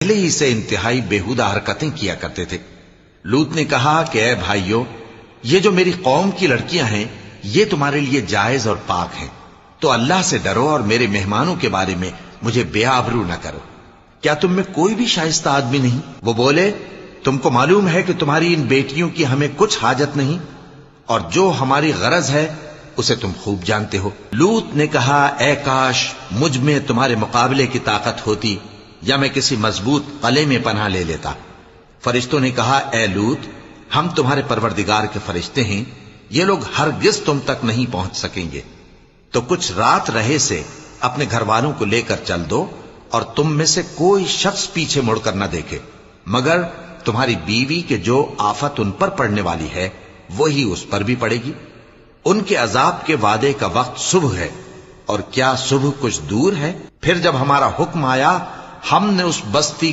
پہلے ہی سے انتہائی بیہودہ حرکتیں کیا کرتے تھے۔ لوط نے کہا کہ اے بھائیو، یہ جو میری قوم کی لڑکیاں ہیں یہ تمہارے لیے جائز اور پاک ہیں، تو اللہ سے ڈرو اور میرے مہمانوں کے بارے میں مجھے بے آبرو نہ کرو۔ کیا تم میں کوئی بھی شائستہ آدمی نہیں؟ وہ بولے، تم کو معلوم ہے کہ تمہاری ان بیٹیوں کی ہمیں کچھ حاجت نہیں، اور جو ہماری غرض ہے اسے تم خوب جانتے ہو۔ لوط نے کہا، اے کاش مجھ میں تمہارے مقابلے کی طاقت ہوتی، یا میں کسی مضبوط قلعے میں پناہ لے لیتا۔ فرشتوں نے کہا، اے لوط، ہم تمہارے پروردگار کے فرشتے ہیں، یہ لوگ ہرگز تم تک نہیں پہنچ سکیں گے، تو کچھ رات رہے سے اپنے گھر والوں کو لے کر چل دو، اور تم میں سے کوئی شخص پیچھے مڑ کر نہ دیکھے، مگر تمہاری بیوی کے جو آفت ان پر پڑنے والی ہے وہی اس پر بھی پڑے گی۔ ان کے عذاب کے وعدے کا وقت صبح ہے، اور کیا صبح کچھ دور ہے؟ پھر جب ہمارا حکم آیا، ہم نے اس بستی